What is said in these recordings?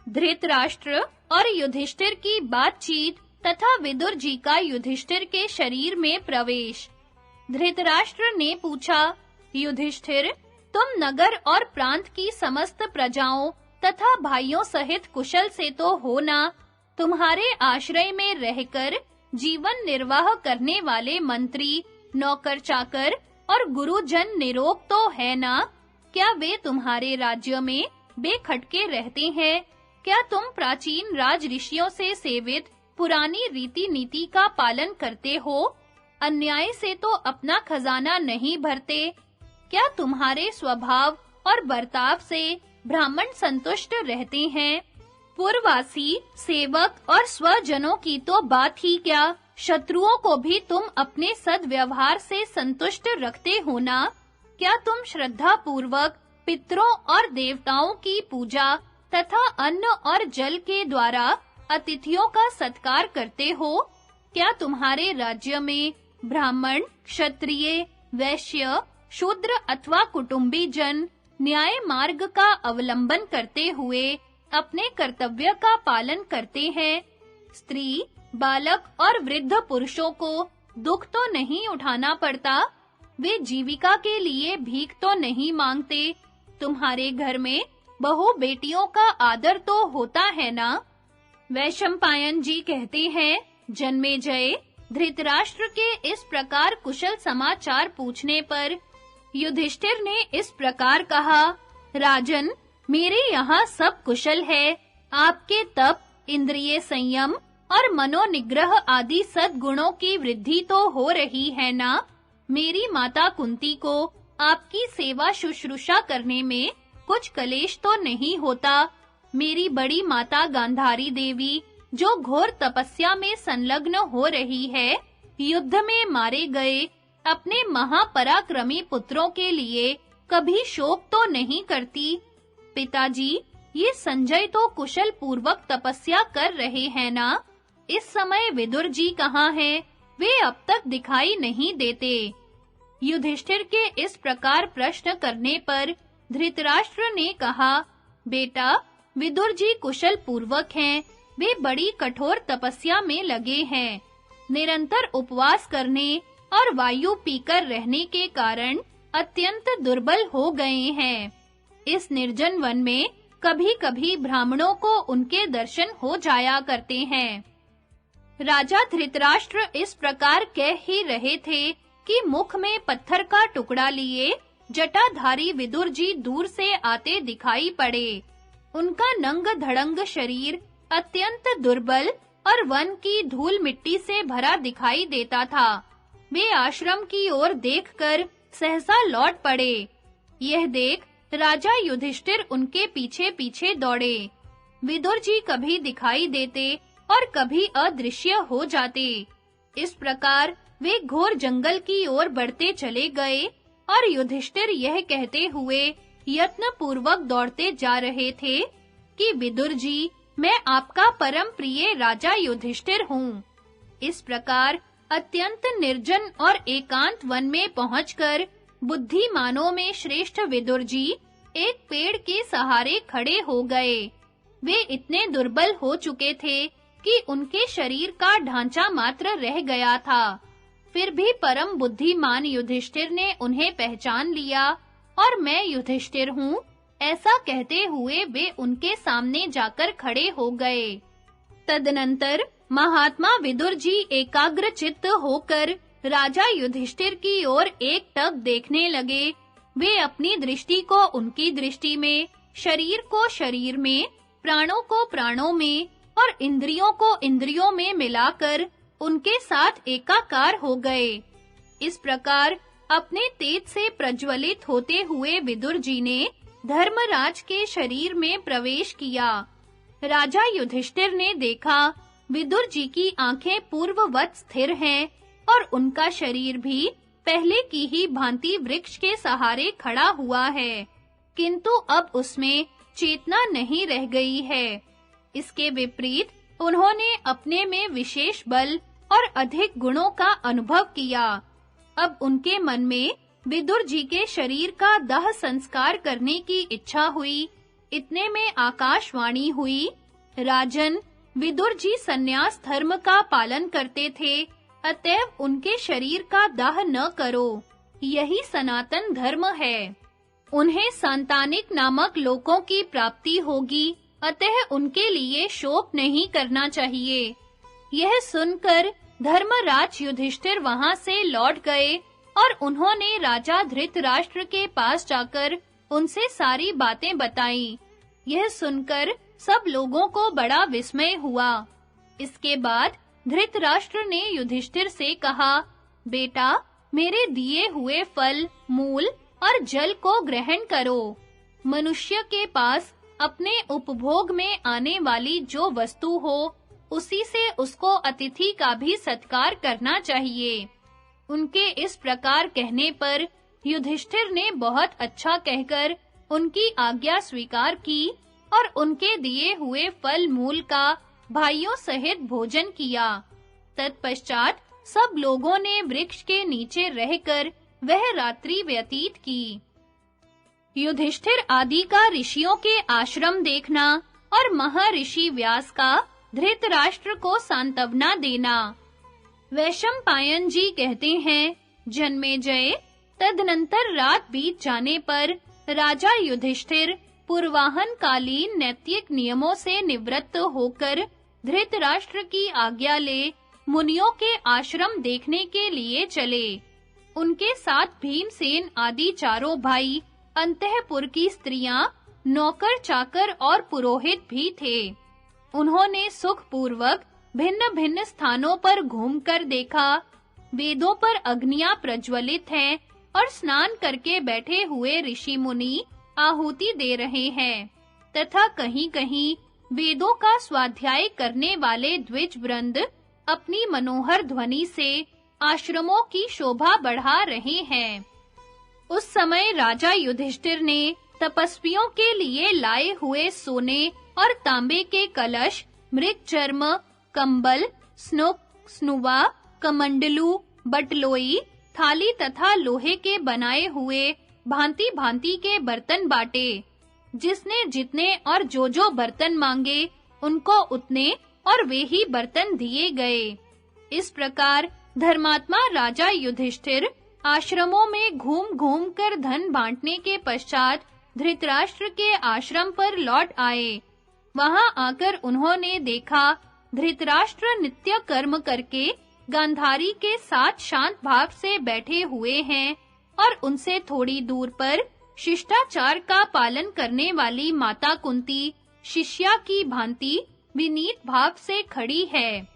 धृतराष्ट्र और युधिष्ठिर की बातचीत तथा विदुर जी का युधिष्ठिर के शरीर में प्रवेश। धृतराष्ट्र ने पूछा, युधिष्ठिर, तुम नगर और प्रांत की समस्त प्रजाओं तथा भाइयों सहित कुशल से तो हो ना? तुम्हारे आश्रय में रहकर जीवन निर्वाह करने वाले मंत्री, नौकर चाकर और गुरुजन निरोग तो है ना? क्या वे तुम्हारे राज्य में बेखटके रहते हैं? क्या तुम प्राचीन राज ऋषियों से सेवित पुरानी रीति नीति का पालन करते हो? अन्याय से तो अपना खजाना नहीं भरते। क्या तुम्हारे स्वभाव और बर्ताव से ब्राह्मण संतुष्ट रहते हैं? पूर्ववासी, सेवक और स्वजनों की तो बात ही क्या, शत्रुओं को भी तुम अपने सद्व्यवहार से संतुष्ट रखते हो ना? क्या तुम श्रद्धा पूर्वक पितरों और देवताओं की पूजा तथा अन्न और जल के द्वारा अतिथियों का सत्कार करते हो? क्या तुम्हारे राज्य में ब्राह्मण, क्षत्रिय, वैश्य, शूद्र अथवा कुटुंबी जन न्याय मार्ग का अवलंबन करते हुए अपने कर्तव्य का पालन करते हैं? स्त्री, बालक और वृद्ध पुरुषों को दुख तो नहीं उठाना पड़ता? वे जीविका के लिए भीख तो नहीं मांगते? तुम्हारे घर में बहू बेटियों का आदर तो होता है ना? वैशंपायन जी कहते हैं, जन्मेजय, धृतराष्ट्र के इस प्रकार कुशल समाचार पूछने पर युधिष्ठिर ने इस प्रकार कहा, राजन, मेरे यहाँ सब कुशल है। आपके तप, इंद्रिय संयम और मनोनिग्रह आदि सद्गुणों की वृद्धि तो हो रही है ना? मेरी माता कुंती को आपकी सेवा शुश्रूषा करने में कुछ कलेश तो नहीं होता। मेरी बड़ी माता गांधारी देवी, जो घोर तपस्या में संलग्न हो रही है, युद्ध में मारे गए अपने महापराक्रमी पुत्रों के लिए कभी शोक तो नहीं करती। पिताजी, ये संजय तो कुशल पूर्वक तपस्या कर रहे हैं ना? इस समय विदुर जी कहाँ हैं? वे अब तक दिखाई नहीं देते। युधिष्ठिर के इस प्रकार प्रश्न करने पर धृतराष्ट्र ने कहा, बेटा, विदुर जी कुशल पूर्वक हैं। वे बड़ी कठोर तपस्या में लगे हैं। निरंतर उपवास करने और वायु पीकर रहने के कारण अत्यंत दुर्बल हो गए हैं। इस निर्जन वन में कभी-कभी ब्राह्मणों को उनके दर्शन हो जाया करते हैं। राजा धृतराष्ट्र इस प्रकार कह ही रहे थे कि मुख में पत्थर का टुकड़ा लिए जटाधारी विदुर जी दूर से आते दिखाई पड़े। उनका नंग-धड़ंग शरीर अत्यंत दुर्बल और वन की धूल मिट्टी से भरा दिखाई देता था। वे आश्रम की ओर देखकर सहसा लौट पड़े। यह देख राजा युधिष्ठिर उनके पीछे-पीछे दौड़े। विदुर जी कभी दिखाई देते और कभी अदृश्य हो जाते। इस प्रकार वे घोर जंगल की ओर बढ़ते चले गए और युधिष्ठिर यह कहते हुए यत्न पूर्वक दौड़ते जा रहे थे कि विदुर जी, मैं आपका परम प्रिय राजा युधिष्ठिर हूँ। इस प्रकार अत्यंत निर्जन और एकांत वन में पहुंचकर बुद्धिमानों में श्रेष्ठ विदुर जी एक पेड़ के सहारे खड़े हो गए। वे इतने दुर्बल हो चुके थे कि उनके शरीर का ढांचा मात्र रह गया था। फिर भी परम बुद्धिमान युधिष्ठिर ने उन्हें पहचान लिया और मैं युधिष्ठिर हूँ, ऐसा कहते हुए वे उनके सामने जाकर खड़े हो गए। तदनंतर महात्मा विदुर जी एकाग्र चित्त होकर राजा युधिष्ठिर की ओर एकटक देखने लगे। वे अपनी दृष्टि को उनकी दृष्टि में, शरीर को शरीर में, प्राणों को प्राणों में और इंद्रियों को इंद्रियों में मिलाकर उनके साथ एकाकार हो गए। इस प्रकार अपने तेज से प्रज्वलित होते हुए विदुर जी ने धर्मराज के शरीर में प्रवेश किया। राजा युधिष्ठिर ने देखा विदुर जी की आंखें पूर्ववत स्थिर हैं और उनका शरीर भी पहले की ही भांति वृक्ष के सहारे खड़ा हुआ है, किंतु अब उसमें चेतना नहीं रह गई है। इसके विपरीत उन्होंने अपने में विशेष बल और अधिक गुणों का अनुभव किया। अब उनके मन में विदुर जी के शरीर का दाह संस्कार करने की इच्छा हुई। इतने में आकाशवाणी हुई, राजन, विदुर जी संन्यास धर्म का पालन करते थे, अतएव उनके शरीर का दाह न करो, यही सनातन धर्म है। उन्हें सांतानिक नामक लोकों की प्राप्ति होगी, अतः उनके लिए शोक नहीं करना चाहिए। यह सुनकर धर्मराज युधिष्ठिर वहां से लौट गए और उन्होंने राजा धृतराष्ट्र के पास जाकर उनसे सारी बातें बताईं। यह सुनकर सब लोगों को बड़ा विस्मय हुआ। इसके बाद धृतराष्ट्र ने युधिष्ठिर से कहा, बेटा, मेरे दिए हुए फल, मूल और जल को ग्रहण करो। मनुष्य के पास अपने उपभोग में आने वाली जो वस्तु हो, उसी से उसको अतिथि का भी सत्कार करना चाहिए। उनके इस प्रकार कहने पर युधिष्ठिर ने बहुत अच्छा कहकर उनकी आज्ञा स्वीकार की और उनके दिए हुए फल मूल का भाइयों सहित भोजन किया। तत्पश्चात सब लोगों ने वृक्ष के नीचे रहकर वह रात्रि व्यतीत की। युधिष्ठिर आदि का ऋषियों के आश्रम देखना और महर्षि व्यास का धृतराष्ट्र को सांत्वना देना। वैशंपायन जी कहते हैं, जन्मेजय, तदनंतर रात बीत जाने पर राजा युधिष्ठिर पूर्वाहन कालीन नैतिक नियमों से निवृत्त होकर धृतराष्ट्र की आज्ञा ले मुनियों के आश्रम देखने के लिए चले। उनके साथ भीमसेन आदि चारों भाई, अंतःपुर की स्त्रियां, नौकर चाकर और पुरोहित भी थे। उन्होंने सुखपूर्वक भिन्न-भिन्न स्थानों पर घूमकर देखा। वेदों पर अग्नियां प्रज्वलित हैं और स्नान करके बैठे हुए ऋषि मुनि आहुति दे रहे हैं तथा कहीं-कहीं वेदों का स्वाध्याय करने वाले द्विज वृंद अपनी मनोहर ध्वनि से आश्रमों की शोभा बढ़ा रहे हैं। उस समय राजा युधिष्ठिर ने तपस्वियों के लिए लाए हुए सोने और तांबे के कलश, मृग चर्म, कंबल, स्नुक, स्नुवा, कमंडलू, बटलोई, थाली तथा लोहे के बनाए हुए भांति-भांति के बर्तन बांटे। जिसने जितने और जो बर्तन मांगे, उनको उतने और वे ही बर्तन दिए गए। इस प्रकार धर्मात्मा राजा युधिष्ठिर आश्रमों में घूम-घूम कर धन बांटने के पश्चात धृतराष्ट्र के आश्रम पर लौट आए। वहां आकर उन्होंने देखा, धृतराष्ट्र नित्य कर्म करके गांधारी के साथ शांत भाव से बैठे हुए हैं और उनसे थोड़ी दूर पर शिष्टाचार का पालन करने वाली माता कुंती शिष्या की भांति विनीत भाव से खड़ी है।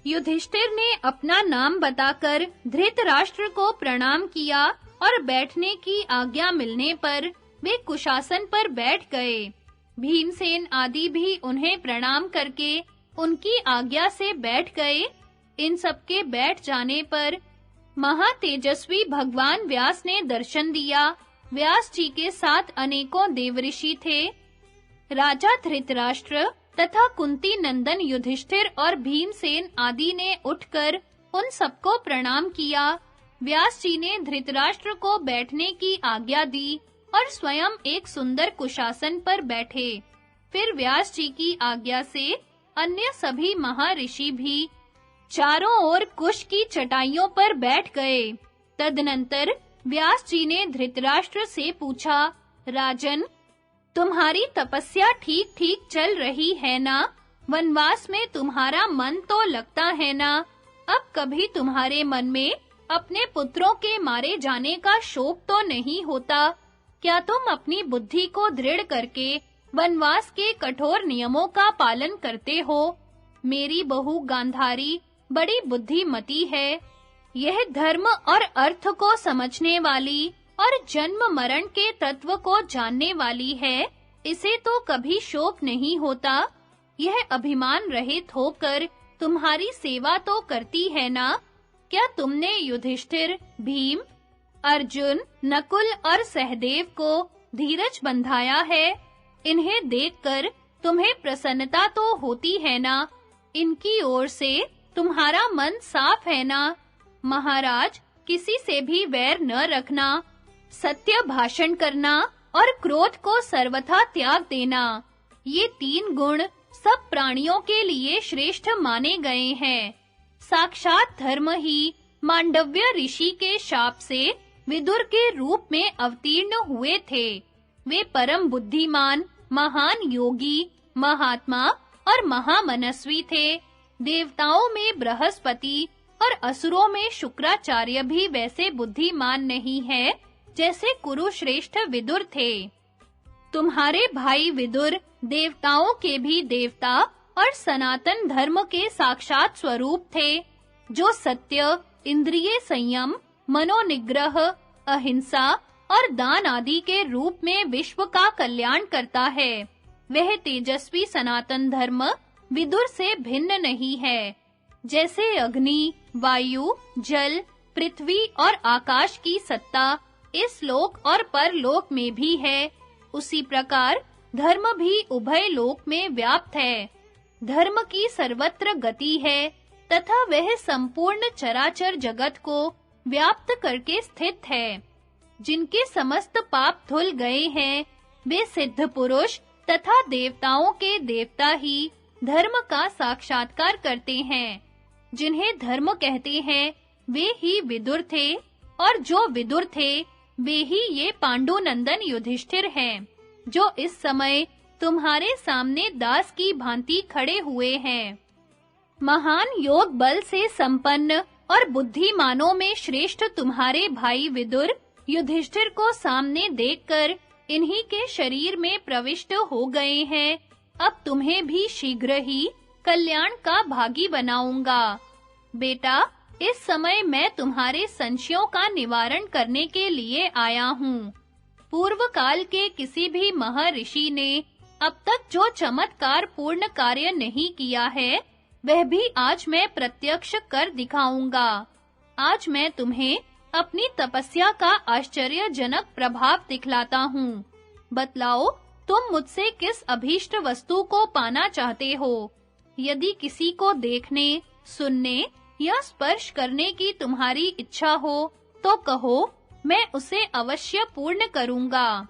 युधिष्ठिर ने अपना नाम बताकर धृतराष्ट्र को प्रणाम किया और बैठने की आज्ञा मिलने पर वे कुशासन पर बैठ गए। भीमसेन आदि भी उन्हें प्रणाम करके उनकी आज्ञा से बैठ गए। इन सबके बैठ जाने पर महातेजस्वी भगवान व्यास ने दर्शन दिया। व्यास जी के साथ अनेकों देवऋषि थे। राजा धृतराष्ट्र तथा कुंती नंदन युधिष्ठिर और भीमसेन आदि ने उठकर उन सबको प्रणाम किया। व्यास जी ने धृतराष्ट्र को बैठने की आज्ञा दी और स्वयं एक सुंदर कुशासन पर बैठे। फिर व्यास जी की आज्ञा से अन्य सभी महर्षि भी चारों ओर कुश की चटाइयों पर बैठ गए। तदनंतर व्यास जी ने धृतराष्ट्र से पूछा, राजन, तुम्हारी तपस्या ठीक-ठीक चल रही है ना? वनवास में तुम्हारा मन तो लगता है ना? अब कभी तुम्हारे मन में अपने पुत्रों के मारे जाने का शोक तो नहीं होता? क्या तुम अपनी बुद्धि को दृढ़ करके वनवास के कठोर नियमों का पालन करते हो? मेरी बहू गांधारी बड़ी बुद्धिमती है। यह धर्म और अर्थ को समझने वाली और जन्म मरण के तत्व को जानने वाली है। इसे तो कभी शोक नहीं होता। यह अभिमान रहित होकर तुम्हारी सेवा तो करती है ना? क्या तुमने युधिष्ठिर, भीम, अर्जुन, नकुल और सहदेव को धीरज बंधाया है? इन्हें देखकर तुम्हें प्रसन्नता तो होती है ना? इनकी ओर से तुम्हारा मन साफ है ना? महाराज, किसी से भी वैर न रखना, सत्य भाषण करना और क्रोध को सर्वथा त्याग देना, ये 3 गुण सब प्राणियों के लिए श्रेष्ठ माने गए हैं। साक्षात धर्म ही मांडव्य ऋषि के शाप से विदुर के रूप में अवतीर्ण हुए थे। वे परम बुद्धिमान, महान योगी, महात्मा और महामनस्वी थे। देवताओं में बृहस्पति और असुरों में शुक्राचार्य भी वैसे बुद्धिमान नहीं है जैसे कुरुश्रेष्ठ विदुर थे। तुम्हारे भाई विदुर देवताओं के भी देवता और सनातन धर्म के साक्षात स्वरूप थे, जो सत्य, इंद्रिय संयम, मनोनिग्रह, अहिंसा और दान आदि के रूप में विश्व का कल्याण करता है। वह तेजस्वी सनातन धर्म विदुर से भिन्न नहीं है। जैसे अग्नि, वायु, जल, पृथ्वी और आकाश की सत्ता इस लोक और परलोक में भी है, उसी प्रकार धर्म भी उभय लोक में व्याप्त है। धर्म की सर्वत्र गति है तथा वह संपूर्ण चराचर जगत को व्याप्त करके स्थित है। जिनके समस्त पाप धुल गए हैं, वे सिद्ध पुरुष तथा देवताओं के देवता ही धर्म का साक्षात्कार करते हैं। जिन्हें धर्म कहते हैं, वे ही विदुर थे, और जो विदुर थे, वे ही ये पांडुनंदन युधिष्ठिर हैं, जो इस समय तुम्हारे सामने दास की भांति खड़े हुए हैं। महान योग बल से संपन्न और बुद्धिमानों में श्रेष्ठ तुम्हारे भाई विदुर युधिष्ठिर को सामने देखकर इन्हीं के शरीर में प्रविष्ट हो गए हैं। अब तुम्हें भी शीघ्र ही कल्याण का भागी बनाऊंगा। बेटा, इस समय मैं तुम्हारे संशयों का निवारण करने के लिए आया हूँ। पूर्व काल के किसी भी महर्षि ने अब तक जो चमत्कार पूर्ण कार्य नहीं किया है, वह भी आज मैं प्रत्यक्ष कर दिखाऊंगा। आज मैं तुम्हें अपनी तपस्या का आश्चर्यजनक प्रभाव दिखलाता हूँ। बतलाओ, तुम मुझसे किस अभीष्ट वस्तु को पाना चाहते हो? यदि किसी को देखने, सुनने या स्पर्श करने की तुम्हारी इच्छा हो, तो कहो, मैं उसे अवश्य पूर्ण करूंगा।